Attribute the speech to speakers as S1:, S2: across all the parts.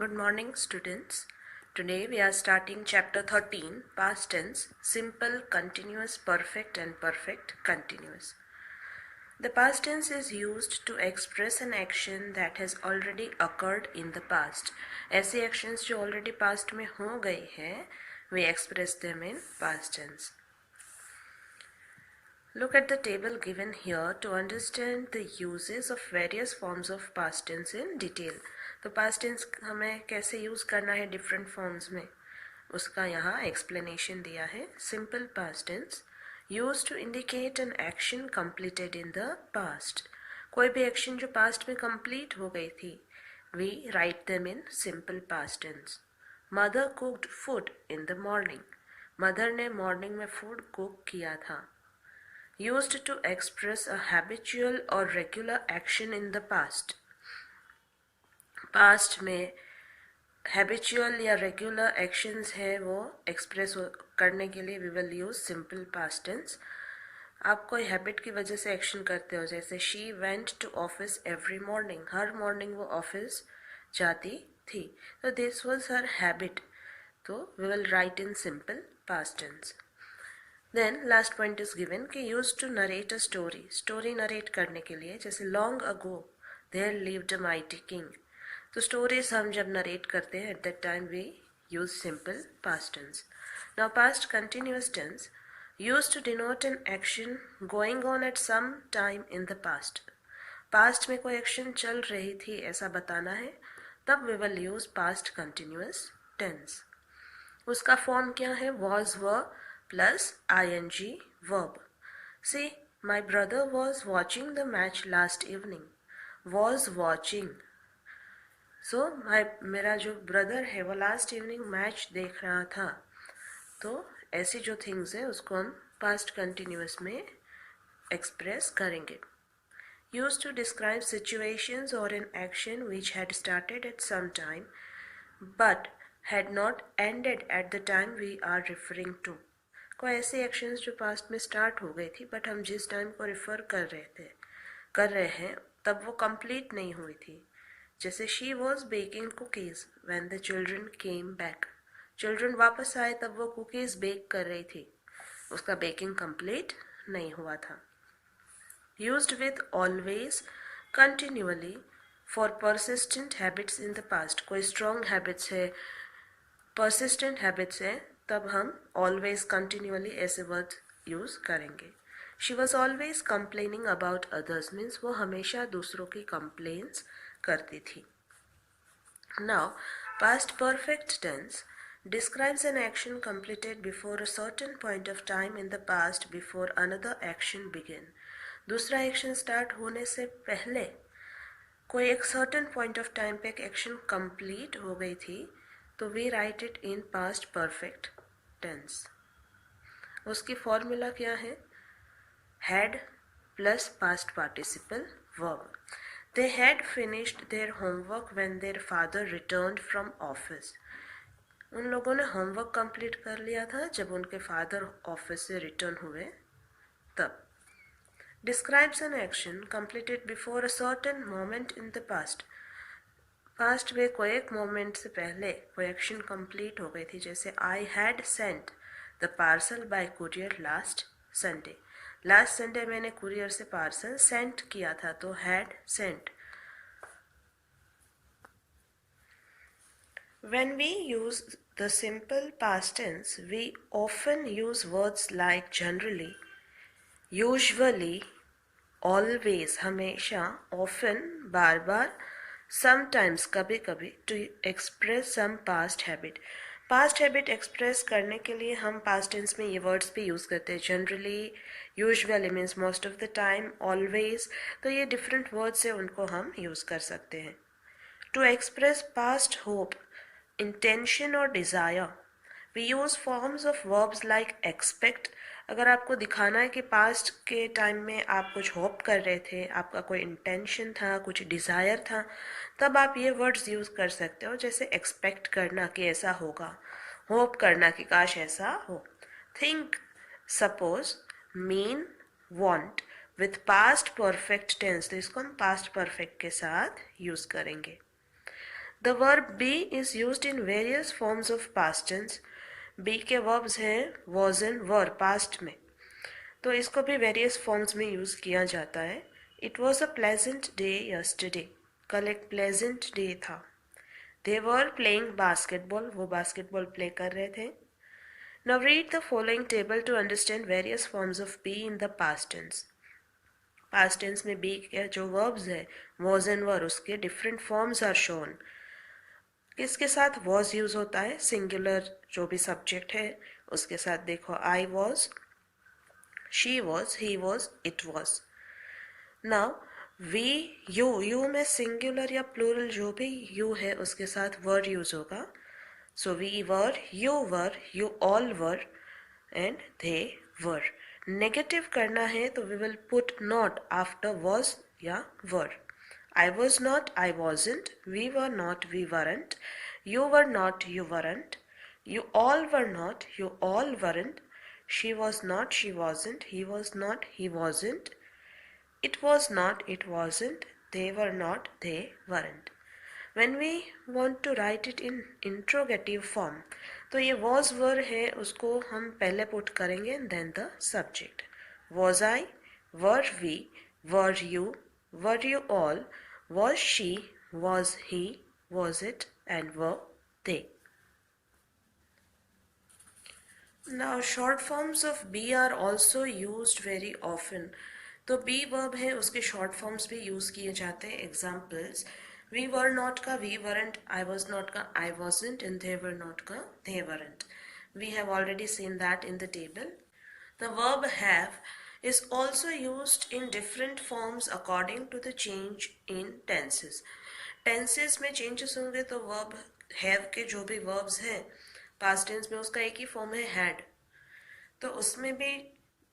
S1: Good morning, students. Today we are starting chapter 13, past tense, simple, continuous, perfect and perfect continuous. The past tense is used to express an action that has already occurred in the past. ऐसे actions जो already past में हो गई है, we express them in past tense. Look at the table given here to understand the uses of various forms of past tense in detail. तो past tense हमें कैसे use करना है डिफरेंट फॉर्म्स में, उसका यहाँ एक्सप्लेनेशन दिया है. Simple past tense used to indicate an action completed in the past. कोई भी एक्शन जो पास्ट में कंप्लीट हो गई थी, we write them in simple past tense. Mother cooked food in the morning. Mother ने मॉर्निंग में फूड कुक किया था. Used to express a habitual or regular action in the past. Past में habitual या regular actions है वो express करने के लिए we will use simple past tense. आप कोई हैबिट की वजह से एक्शन करते हो, जैसे she went to office every morning. हर मॉर्निंग वो ऑफिस जाती थी, तो दिस वाज हर हैबिट, तो we will write in simple past tense. Then last point is given कि use to narrate a story. Story narrate करने के लिए, जैसे long ago there lived a mighty king. तो स्टोरीज हम जब narrate करते हैं at that time we use simple past tense. Now past continuous tense use to denote an action going on at some time in the past. Past में कोई action चल रही थी ऐसा बताना है, तब we will use past continuous tense. उसका फॉर्म क्या है? Was were plus ing verb. See, my brother was watching the match last evening. Was watching. So, मेरा जो ब्रदर है वो लास्ट इवनिंग मैच देख रहा था. तो ऐसी जो थिंग्स है उसको हम पास्ट कंटिन्यूअस में एक्सप्रेस करेंगे. Used to describe situations or an action which had started at some time but had not ended at the time we are referring to. कोई ऐसे एक्शंस जो पास्ट में स्टार्ट हो गई थी बट हम जिस टाइम को रिफ़र कर रहे हैं तब वो कंप्लीट नहीं हुई थी. जैसे she was baking cookies when the children came back. Children वापस आए तब वो कुकीज़ बेक कर रही थी, उसका बेकिंग कंप्लीट नहीं हुआ था. Used with always continuously for persistent habits in the past. कोई स्ट्रॉन्ग हैबिट्स है, परसिस्टेंट हैबिट्स है, तब हम ऑलवेज कंटिन्यूअली ऐसे वर्ड यूज करेंगे. She was always complaining about others means वो हमेशा दूसरों की कंप्लेन्स करती थी. Now past perfect tense describes an action completed before a certain point of time in the past before another action began. दूसरा action start होने से पहले कोई एक सर्टेन पॉइंट ऑफ टाइम पे एक एक्शन कंप्लीट हो गई थी, तो we write it in past perfect tense. उसकी फॉर्मूला क्या है? Had plus past participle verb. They had finished their homework when their father returned from office. उन लोगों ने होमवर्क कंप्लीट कर लिया था जब उनके फादर ऑफिस से रिटर्न हुए तब. Describes an action completed before a certain moment in the past. Past में कोई एक मोमेंट से पहले कोई एक्शन कंप्लीट हो गई थी, जैसे I had sent the parcel bye courier last Sunday. Last Sunday मैंने कुरियर से पार्सल सेंट किया था, तो had sent. When we use the simple past tense, we often use words like generally, usually, always, हमेशा, often, बार बार, sometimes, कभी कभी, to express some past habit. Past habit express करने के लिए हम पास्ट टेंस में ये वर्ड्स भी यूज़ करते हैं. Generally, usually means most of the time, always, तो ये डिफरेंट वर्ड्स हैं, उनको हम यूज़ कर सकते हैं. To express past hope, intention और desire, we use forms of verbs like expect. अगर आपको दिखाना है कि पास्ट के टाइम में आप कुछ होप कर रहे थे, आपका कोई इंटेंशन था, कुछ डिज़ायर था, तब आप ये वर्ड्स यूज़ कर सकते हो. जैसे एक्सपेक्ट करना कि ऐसा होगा, होप करना कि काश ऐसा हो. Think, suppose, mean, want. With past perfect tense, तो इसको हम पास्ट परफेक्ट के साथ यूज़ करेंगे. The verb be is used in various forms of past tense. be के verbs हैं was and were past में, तो इसको भी वेरियस फॉर्म्स में यूज़ किया जाता है. It was a pleasant day yesterday, कल एक प्लेजेंट डे था. दे वर प्लेइंग बास्केटबॉल, वो बास्केटबॉल प्ले कर रहे थे. Now read the following table to understand various forms of be in the past tense. Past tense में be के जो वर्ब्स है वॉज एंड वर, उसके डिफरेंट फॉर्म्स आर शोन. किसके साथ वॉज यूज होता है? सिंगुलर जो भी सब्जेक्ट है उसके साथ. देखो I was, she was, he was, it was. Now we, you में सिंगुलर या प्लूरल जो भी you है उसके साथ were यूज होगा. So we were, you all were and they were. Negative करना है तो we will put not after was या were. I was not, I wasn't, we were not, we weren't, you were not, you weren't, you all were not, you all weren't, she was not, she wasn't, he was not, he wasn't, it was not, it wasn't, they were not, they weren't. When we want to write it in interrogative form, तो ये was were है उसको हम पहले put करेंगे then the subject. Was I, were we, were you all, was she, was he, was it, and were they. Now short forms of be are also used very often. तो be verb है उसके short forms भी use किए जाते हैं. Examples: we were not का we weren't, I was not का I wasn't, and they were not का they weren't. We have already seen that in the table. The verb have is also used in different forms according to the change in tenses. Tenses में changes होंगे तो verb have के जो भी verbs हैं past tense में उसका एक ही form है had, तो उसमें भी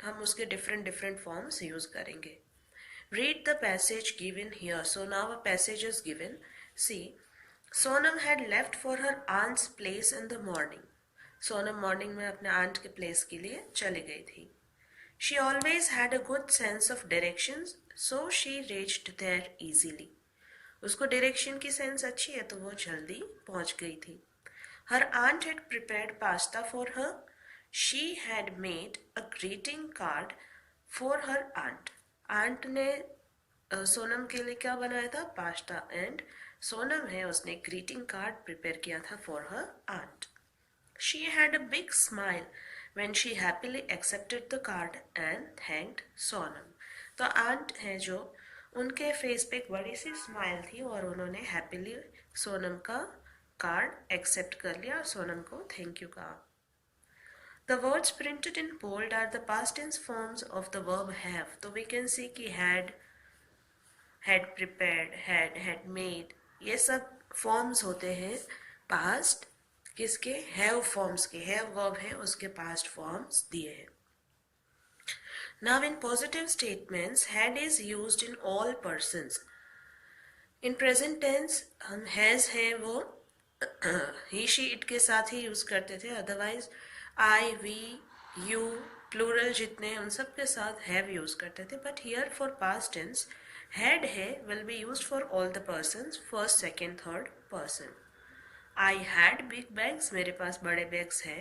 S1: हम उसके different forms use करेंगे. Read the passage given here. So now a passage is given. See, Sonam had left for her aunt's place in the morning. Sonam morning में अपने आंट के प्लेस के लिए चली गई थी. She always had a good sense of directions, so she reached there easily. उसको direction की सेंस अच्छी है तो वो जल्दी पहुंच गई थी. Her aunt had prepared pasta for her. She had made a greeting card for her aunt. Aunt ने सोनम के लिए क्या बनाया था? पास्ता. एंड सोनम है उसने ग्रीटिंग कार्ड प्रिपेयर किया था for her aunt. She had a big smile when she happily accepted the card and thanked Sonam. तो आंट है जो उनके फेस पे एक बड़ी सी स्माइल थी और उन्होंने हैप्पीली सोनम का कार्ड एक्सेप्ट कर लिया और सोनम को थैंक यू कहा. The words printed in bold are the past tense forms of the verb have. तो we can see कि had prepared, had made, ये सब forms होते हैं past किसके? have forms के. have verb है उसके past forms दिए हैं. Now in positive statements, had is used in all persons. In present tense हम has है वो he, she, it के साथ ही यूज करते थे. Otherwise I, we, you, plural जितने उन सब के साथ have यूज करते थे. But here for past tense, had है will be used for all the persons, first, second, third person. I had big bags, मेरे पास बड़े बैग्स है.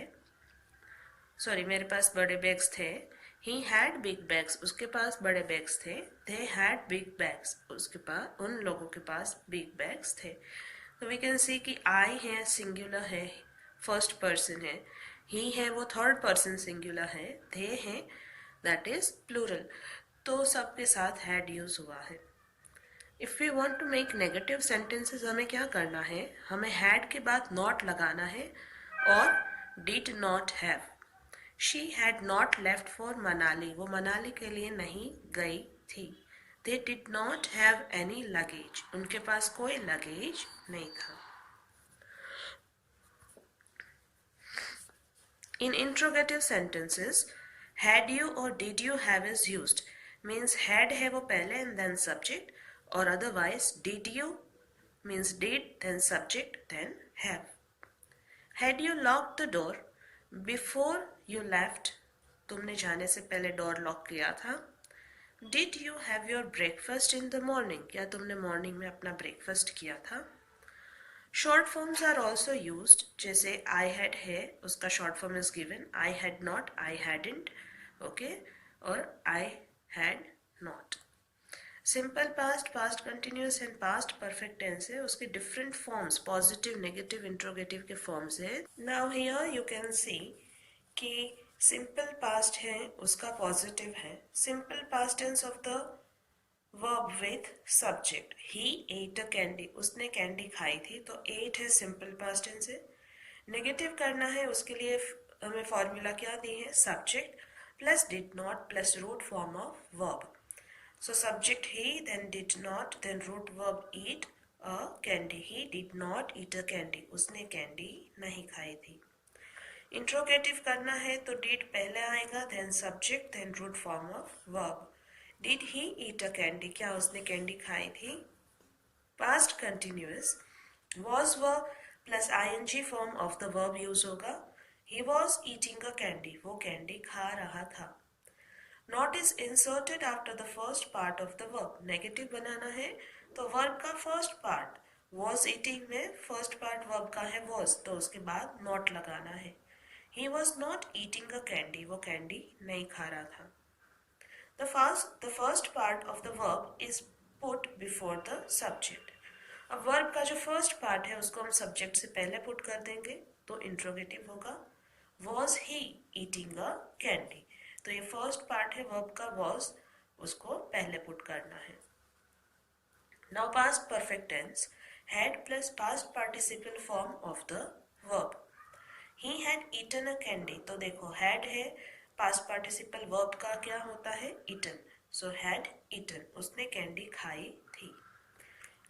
S1: सॉरी, मेरे पास बड़े बैग्स थे. He had big bags, उसके पास बड़े बैग्स थे. They had big bags, उसके पास उन लोगों के पास big bags थे. तो we can see कि I है सिंगुलर है, फर्स्ट पर्सन है. He है वो थर्ड पर्सन सिंगुलर है. They है दैट इज प्लूरल. तो सबके साथ had यूज हुआ है. If we want to make negative sentences हमें क्या करना है? हमें had के बाद not लगाना है और did not have. She had not left for Manali. वो मनाली के लिए नहीं गई थी. They did not have any luggage. उनके पास कोई लगेज नहीं था. In interrogative sentences, had you or did you have is used. Means had है वो पहले and then subject, or otherwise did you means did then subject then have. Had you locked the door before you left? तुमने जाने से पहले door lock किया था. Did you have your breakfast in the morning? क्या तुमने morning में अपना ब्रेकफास्ट किया था? Short forms are also used, जैसे आई हैड है, उसका short form is given I had not, I hadn't, okay, और I had not. Simple past, past continuous and past perfect tense है, उसके different forms positive, negative, interrogative के forms है। Now here you can see कि simple past है उसका positive है, simple past tense of the verb with subject, he ate a candy, उसने candy खाई थी, तो एट है सिंपल पास्ट टेंस है। नेगेटिव करना है उसके लिए हमें फॉर्मूला क्या दी है, subject plus did not plus root form of verb. So subject he, then did not, then root verb eat a candy. He did not eat a candy. उसने कैंडी नहीं खाई थी। इंट्रोगेटिव करना है तो did पहले आएगा, then subject, then root form of verb. Did he eat a candy? क्या उसने कैंडी खाई थी? Past continuous was verb plus ing form of the verb use होगा। He was eating a candy. वो कैंडी खा रहा था। Not is inserted after the first part of the verb, negative बनाना है तो वर्ब का फर्स्ट पार्ट वॉज ईटिंग में फर्स्ट पार्ट वर्ब का है वॉज, तो उसके बाद नॉट लगाना है। He was not eating a candy, वो कैंडी नहीं खा रहा था। The first part of the verb is put before the subject. अब वर्ब का जो फर्स्ट पार्ट है उसको हम सब्जेक्ट से पहले पुट कर देंगे तो इंट्रोगेटिव होगा। Was he eating a candy, तो ये फर्स्ट पार्ट है वर्ब का वॉज, उसको पहले पुट करना है। Now past perfect tense, had plus past participle form of the verb. He had eaten a candy, तो देखो हैड है, पास्ट पार्टिसिपल वर्ब का क्या होता है, ईटन, सो हैड ईटन, उसने कैंडी खाई थी।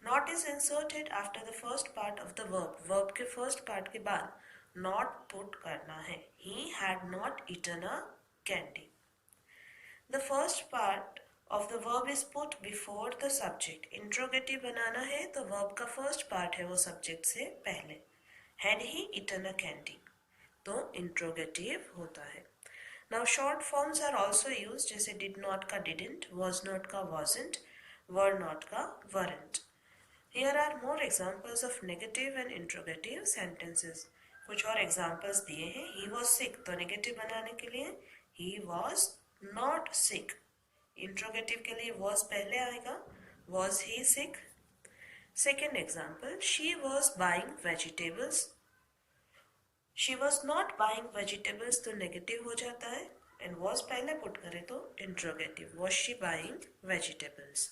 S1: Not is inserted after the first part of the verb, verb के फर्स्ट पार्ट के बाद नॉट पुट करना है। He had not eaten a candy. The first part of the verb is put before the subject. Interrogative बनाना है तो verb का first part है वो subject से पहले। Had he eaten a candy? तो interrogative होता है। Now short forms are also used, जैसे did not का didn't, was not का wasn't, were not का weren't. Here are more examples of negative and interrogative sentences. कुछ और examples दिए हैं। He was sick, तो negative बनाने के लिए he was not sick. Interrogative के लिए was पहले आएगा, was he sick. Second example, she was buying vegetables. She was not buying vegetables तो नेगेटिव हो जाता है, and was पहले पुट करें तो interrogative, was she buying vegetables.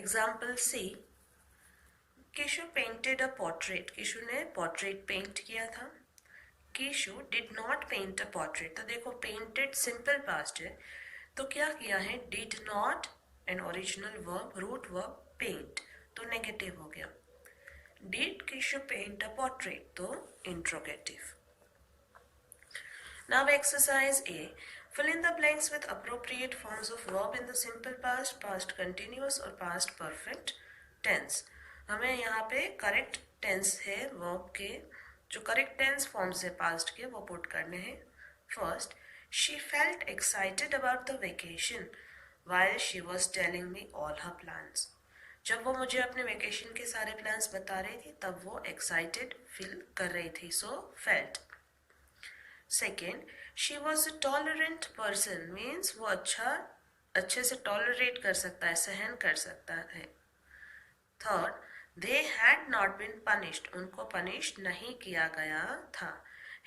S1: Example C, Kishu painted a portrait. किशु ने portrait पेंट किया था। Kishu did not paint a portrait, तो देखो painted simple past है, तो क्या किया है, did not and original verb root verb paint, तो नेगेटिव हो गया। Did Kishu paint a portrait, तो interrogative. Now exercise A, fill in the blanks with appropriate forms of verb in the simple past, past continuous और past perfect tense. हमें यहाँ पे correct tense है verb के, जो करेक्ट टेंस फॉर्म्स है past के वो पुट करने हैं। First, she felt excited about the vacation while she was telling me all her plans. जब वो मुझे अपने वेकेशन के सारे प्लान्स बता रही थी तब वो एक्साइटेड फील कर रही थी, so felt. Second, she was a tolerant person, means वो अच्छे से टॉलरेट कर सकता है, सहन कर सकता है। Third, they had not been punished, उनको पनिश नहीं किया गया था,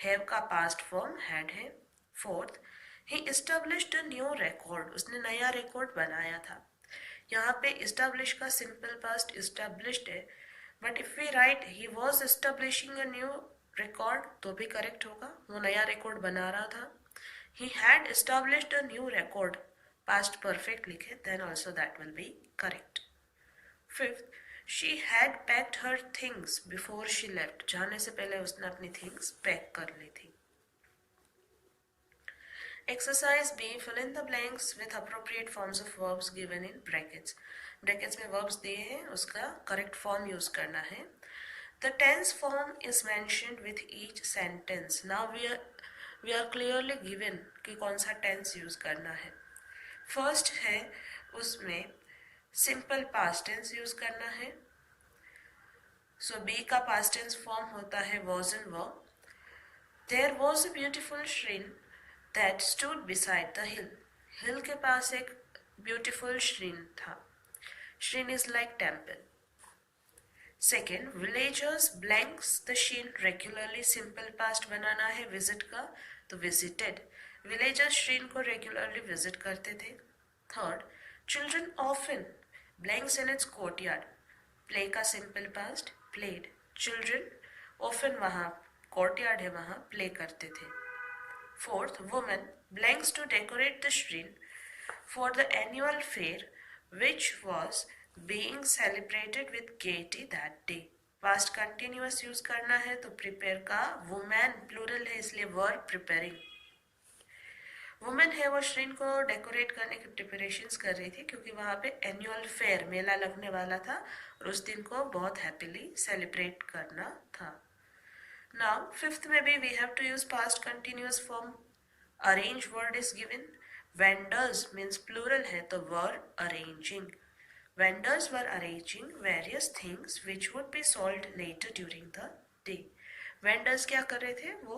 S1: हैव का पास्ट फॉर्म हैड है। Fourth, he established a new record, उसने नया रिकॉर्ड बनाया था। यहाँ पे इस्टेब्लिश का सिंपल पास्ट इस्टेब्लिश्ड है, but if we write he was establishing a new record तो भी करेक्ट होगा, वो नया रिकॉर्ड बना रहा था। He had established a new record, past perfect लिखे, then also that will be correct. Fifth, she had packed her things before she left, जाने से पहले उसने अपनी थिंग्स पैक कर ली थी। Exercise B, fill in the blanks with appropriate forms of verbs given in brackets. Brackets में verbs दिए हैं, उसका correct form use करना है। The tense form is mentioned with each sentence. Now we are clearly given कि कौन सा tense use करना है। First है उसमें simple past tense use करना है। सो बी का पास्ट टेंस फॉर्म होता है was and were. There was a beautiful shrine that stood beside the hill. हिल के पास एक ब्यूटीफुल shrine था. Shrine is like temple. Second, villagers blanks the shrine regularly simple past बनाना है visit का, तो विजिटेड. विलेजर्स शीन को रेगुलरली विजिट करते थे. Third, children often blanks in its courtyard. Play का simple past played. Children often वहाँ कोर्टयार्ड है वहाँ प्ले करते थे. Fourth, women blanks to decorate the shrine for the annual fair which was being celebrated with gaiety that day. Past continuous use करना है तो prepare का वुमेन प्लूरल है इसलिए वर्ब प्रिपेयरिंग. वुमेन है वो श्रीन को डेकोरेट करने की प्रिपरेशंस कर रही थी क्योंकि वहाँ पे एनुअल फेयर मेला लगने वाला था और उस दिन को बहुत हैप्पीली सेलिब्रेट करना था. नाउ फिफ्थ में भी we have to use past continuous form. Arrange word is given. Vendors means plural है तो were arranging. Vendors were arranging various things which would be sold later during the day. Vendors क्या कर रहे थे, वो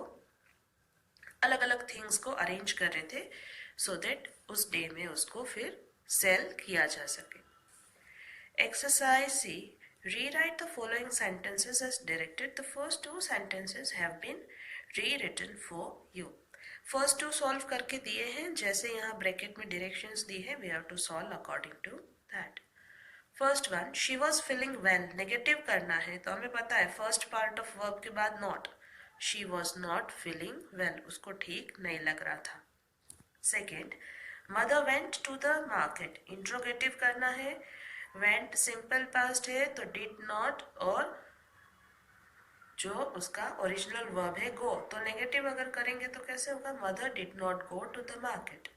S1: अलग अलग थिंग्स को अरेंज कर रहे थे so that उस डे में उसको फिर सेल किया जा सके. Exercise C. Rewrite the following sentences as directed. The first two sentences have been rewritten for you. First two solve करके दिए हैं जैसे यहाँ ब्रैकेट में डायरेक्शंस दी है. We have to solve according to that. First one, she was feeling well. Negative करना है तो हमें पता है फर्स्ट पार्ट ऑफ वर्ब के बाद not. She was not feeling well, उसको ठीक नहीं लग रहा था. Second, mother went to the market. Interrogative करना है. वेंट सिंपल पास्ट है तो डिड नॉट और जो उसका ओरिजिनल वर्ब है गो, तो नेगेटिव अगर करेंगे तो कैसे होगा, mother did not go to the market.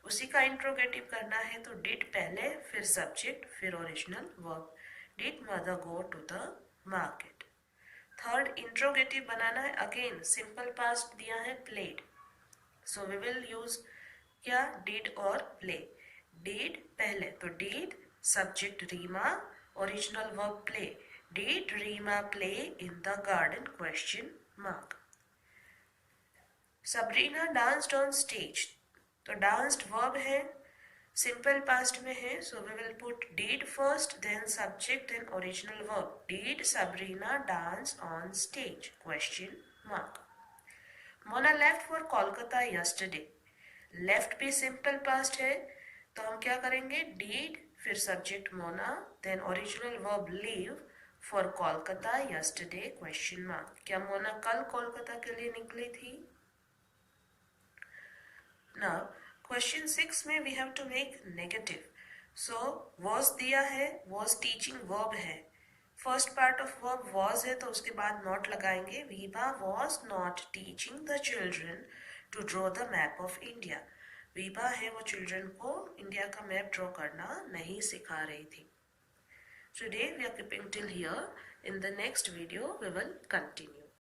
S1: उसी का इंट्रोगेटिव करना है तो डिड पहले फिर सब्जेक्ट फिर original verb. Did mother go to the market. Third, interrogative बनाना है. अगेन सिंपल पास्ट दिया है played, so we will use क्या, डिड और प्ले. डिड पहले तो did subject Rima original verb play. Did Rima play in the garden? Question mark. Sabrina danced on stage. तो danced verb है, simple past में है, so we will put did first, then subject, then original verb. Did Sabrina dance on stage? Question mark. Mona left for Kolkata yesterday. Left भी simple past है, तो हम क्या करेंगे, did फिर subject Mona, then original verb leave for Kolkata yesterday question mark. क्या मोना कल कोलकाता के लिए निकली थी. नाउ क्वेश्चन 6 में we have to make negative. So was दिया है, वॉज टीचिंग वर्ब है. First part of verb was है तो उसके बाद नॉट लगाएंगे. Veeba was not teaching the children to draw the map of India. Veeba है वो चिल्ड्रन को इंडिया का मैप ड्रॉ करना नहीं सिखा रही थी. Today we are keeping till here. In the next video we will continue.